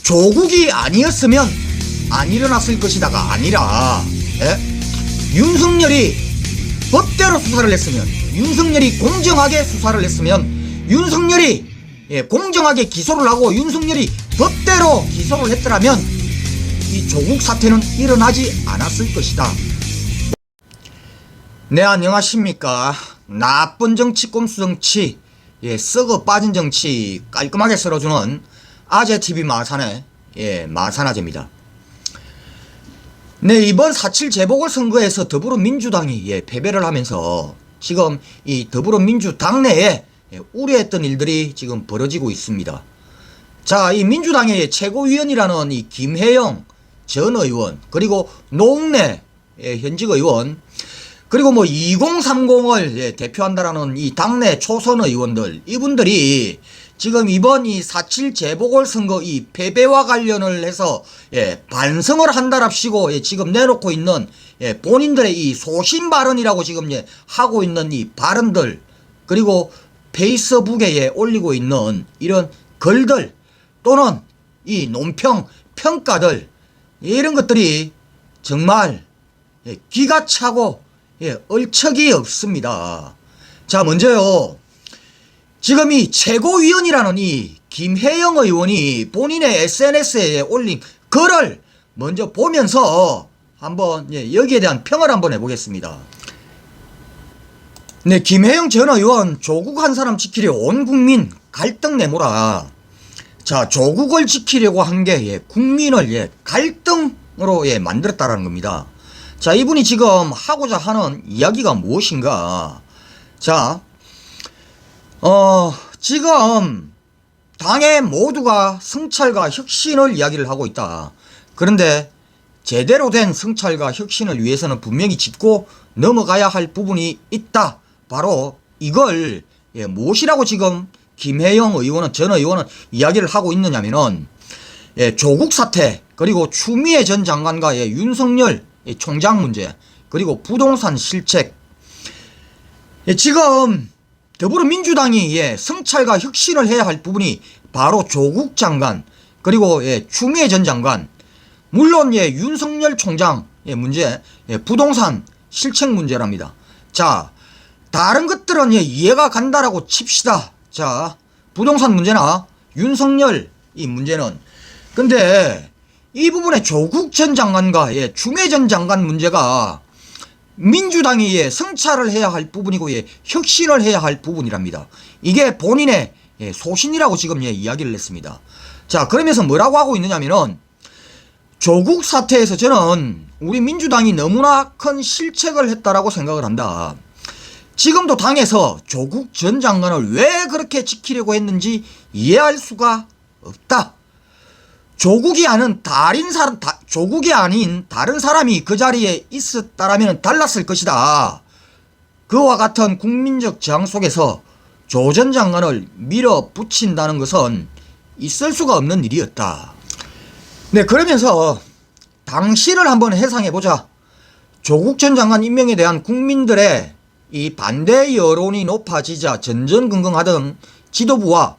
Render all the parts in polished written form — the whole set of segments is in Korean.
조국이 아니었으면 안 일어났을 것이다가 아니라, 윤석열이 법대로 수사를 했으면, 윤석열이 공정하게 수사를 했으면, 윤석열이 공정하게 기소를 하고 윤석열이 법대로 기소를 했더라면 이 조국 사태는 일어나지 않았을 것이다. 네, 안녕하십니까. 나쁜 정치, 꼼수 정치, 썩어 빠진 정치 깔끔하게 썰어주는 아재TV 마산의 마산아재입니다. 네, 이번 4.7 재보궐선거에서 더불어민주당이 패배를 하면서 지금 이 더불어민주당 내에 우려했던 일들이 지금 벌어지고 있습니다. 자, 이 민주당의 최고위원이라는 이 김혜영 전 의원, 그리고 노웅래 현직 의원, 그리고 뭐 2030을 대표한다라는 이 당내 초선 의원들, 이분들이 지금 이번 이 4.7 재보궐선거 이 패배와 관련을 해서 반성을 한다랍시고 지금 내놓고 있는 본인들의 이 소신 발언이라고 지금 하고 있는 이 발언들, 그리고 페이스북에 올리고 있는 이런 글들 또는 이 논평, 평가들, 이런 것들이 정말 기가 차고 얼척이 없습니다. 자, 먼저요, 지금 이 최고위원이라는 이 김혜영 의원이 본인의 SNS에 올린 글을 먼저 보면서 한번 여기에 대한 평을 한번 해보겠습니다. 네, 김혜영 전 의원, 조국 한 사람 지키려 온 국민 갈등 내모라. 자, 조국을 지키려고 한 게 국민을 갈등으로 만들었다라는 겁니다. 자, 이분이 지금 하고자 하는 이야기가 무엇인가? 자, 지금 당의 모두가 성찰과 혁신을 이야기를 하고 있다. 그런데 제대로 된 성찰과 혁신을 위해서는 분명히 짚고 넘어가야 할 부분이 있다. 바로 이걸 무엇이라고 지금 김혜영 의원은, 전 의원은 이야기를 하고 있느냐면은 조국 사태, 그리고 추미애 전 장관과 윤석열 총장 문제, 그리고 부동산 실책, 지금 더불어민주당이 성찰과 혁신을 해야 할 부분이 바로 조국 장관, 그리고 추미애 전 장관, 물론 윤석열 총장 문제, 부동산 실책 문제랍니다. 자, 다른 것들은 이해가 간다라고 칩시다. 자, 부동산 문제나 윤석열 이 문제는. 근데 이 부분에 조국 전 장관과 추미애 전 장관 문제가 민주당이 성찰을 해야 할 부분이고 혁신을 해야 할 부분이랍니다. 이게 본인의 소신이라고 지금 이야기를 했습니다. 자, 그러면서 뭐라고 하고 있느냐면은 조국 사태에서 저는 우리 민주당이 너무나 큰 실책을 했다라고 생각을 한다. 지금도 당에서 조국 전 장관을 왜 그렇게 지키려고 했는지 이해할 수가 없다. 조국이 아닌 다른 사람이 그 자리에 있었다라면 달랐을 것이다. 그와 같은 국민적 저항 속에서 조 전 장관을 밀어붙인다는 것은 있을 수가 없는 일이었다. 네, 그러면서 당시를 한번 해상해보자. 조국 전 장관 임명에 대한 국민들의 이 반대 여론이 높아지자 전전긍긍하던 지도부와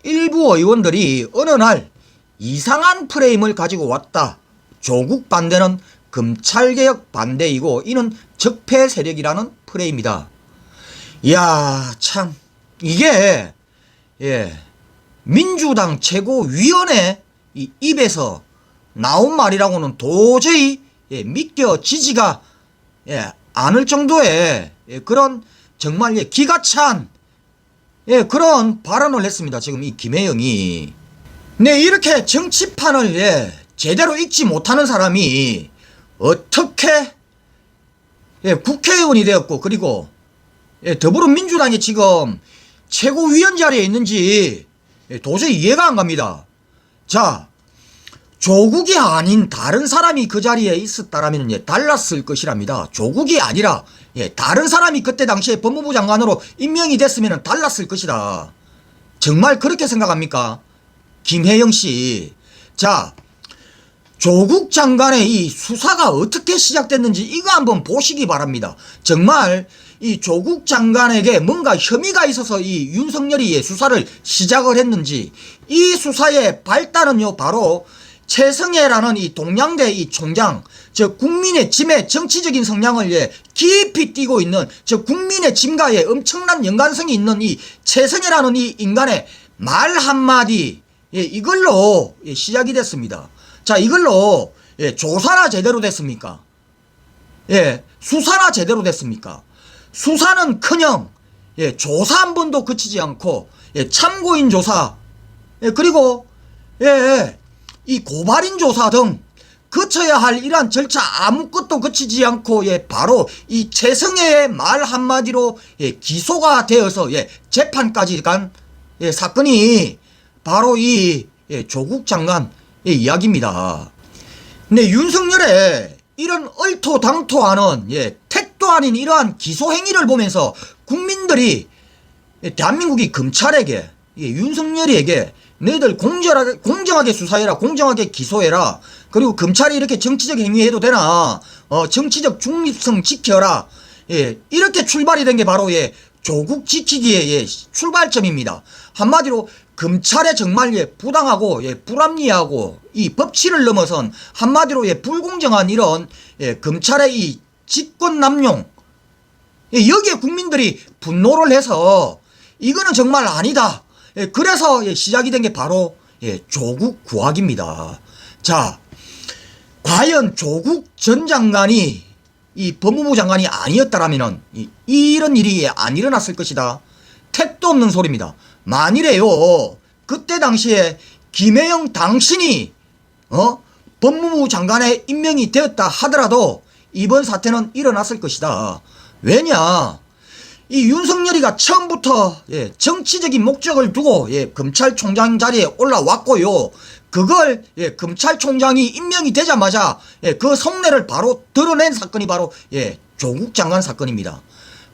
일부 의원들이 어느 날 이상한 프레임을 가지고 왔다. 조국 반대는 검찰개혁 반대이고 이는 적폐 세력이라는 프레임이다. 이야, 참 이게 민주당 최고위원의 이 입에서 나온 말이라고는 도저히 믿겨지지가 않을 정도의 그런 정말 기가 찬 그런 발언을 했습니다. 지금 이 김혜영이. 네, 이렇게 정치판을 제대로 읽지 못하는 사람이 어떻게 국회의원이 되었고, 그리고 더불어민주당이 지금 최고위원 자리에 있는지 도저히 이해가 안 갑니다. 자, 조국이 아닌 다른 사람이 그 자리에 있었다라면 달랐을 것이랍니다. 조국이 아니라 다른 사람이 그때 당시에 법무부 장관으로 임명이 됐으면 달랐을 것이다. 정말 그렇게 생각합니까? 김혜영 씨. 자, 조국 장관의 이 수사가 어떻게 시작됐는지 이거 한번 보시기 바랍니다. 정말 이 조국 장관에게 뭔가 혐의가 있어서 이 윤석열이 수사를 시작을 했는지, 이 수사의 발단은요 바로 최성해라는 이 동양대 이 총장, 저 국민의 짐에 정치적인 성향을 깊이 띠고 있는, 저 국민의 짐과의 엄청난 연관성이 있는 이 최성해라는 이 인간의 말 한마디, 이걸로 시작이 됐습니다. 자, 이걸로 조사나 제대로 됐습니까? 수사나 제대로 됐습니까? 수사는커녕 조사 한 번도 그치지 않고 참고인 조사, 그리고 이 고발인 조사 등 거쳐야 할 이러한 절차 아무것도 거치지 않고 바로 이 최성해의 말 한마디로 기소가 되어서 재판까지 간 사건이 바로 이 조국 장관 이야기입니다. 근데 윤석열의 이런 얼토당토하는 택도 아닌 이러한 기소 행위를 보면서 국민들이 대한민국이 검찰에게 윤석열이에게 너희들 공정하게 수사해라, 공정하게 기소해라, 그리고 검찰이 이렇게 정치적 행위해도 되나, 정치적 중립성 지켜라, 이렇게 출발이 된 게 바로 조국 지키기의 출발점입니다. 한마디로 검찰의 정말 부당하고 불합리하고 이 법치를 넘어선 한마디로 불공정한 이런 검찰의 이 직권 남용, 여기에 국민들이 분노를 해서 이거는 정말 아니다. 그래서 시작이 된 게 바로 조국 구학입니다. 자, 과연 조국 전 장관이 이 법무부 장관이 아니었다라면은 이런 일이 안 일어났을 것이다. 택도 없는 소리입니다. 만일에요, 그때 당시에 김혜영 당신이 법무부 장관에 임명이 되었다 하더라도 이번 사태는 일어났을 것이다. 왜냐, 이 윤석열이가 처음부터 정치적인 목적을 두고 검찰총장 자리에 올라왔고요, 그걸 검찰총장이 임명이 되자마자 그 속내를 바로 드러낸 사건이 바로 조국 장관 사건입니다.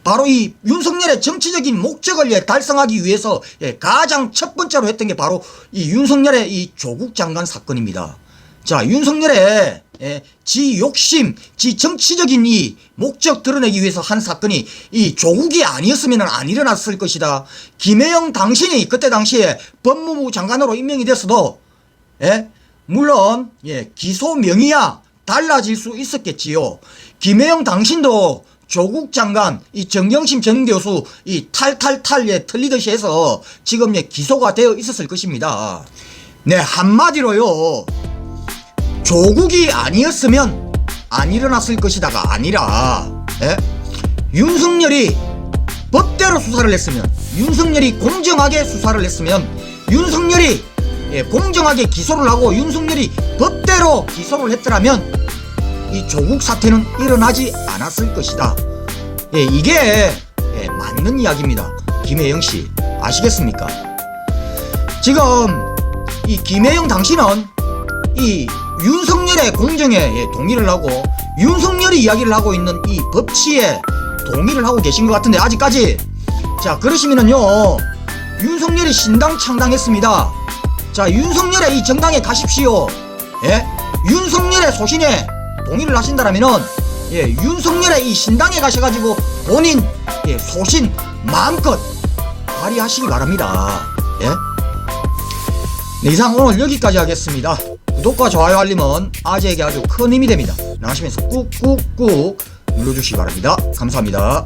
바로 이 윤석열의 정치적인 목적을 달성하기 위해서 가장 첫 번째로 했던 게 바로 이 윤석열의 이 조국 장관 사건입니다. 자, 윤석열의 지 욕심, 지 정치적인 이 목적 드러내기 위해서 한 사건이 이 조국이 아니었으면 안 일어났을 것이다. 김혜영 당신이 그때 당시에 법무부 장관으로 임명이 됐어도 물론 기소 명의야 달라질 수 있었겠지요. 김혜영 당신도 조국 장관, 이 정경심 전 교수 이 탈탈탈 틀리듯이 해서 지금 기소가 되어 있었을 것입니다. 네, 한마디로요, 조국이 아니었으면 안 일어났을 것이다가 아니라 윤석열이 법대로 수사를 했으면, 윤석열이 공정하게 수사를 했으면, 윤석열이 공정하게 기소를 하고 윤석열이 법대로 기소를 했더라면 이 조국 사태는 일어나지 않았을 것이다. 이게 맞는 이야기입니다. 김혜영씨, 아시겠습니까? 지금 이 김혜영 당신은 이 윤석열의 공정에 동의를 하고 윤석열이 이야기를 하고 있는 이 법치에 동의를 하고 계신 것 같은데 아직까지. 자, 그러시면은요, 윤석열이 신당 창당했습니다. 자, 윤석열의 이 정당에 가십시오. 윤석열의 소신에 동의를 하신다라면은 윤석열의 이 신당에 가셔가지고 본인 소신 마음껏 발휘하시기 바랍니다. 네, 이상 오늘 여기까지 하겠습니다. 구독과 좋아요 알림은 아재에게 아주 큰 힘이 됩니다. 나가시면서 꾹꾹꾹 눌러주시기 바랍니다. 감사합니다.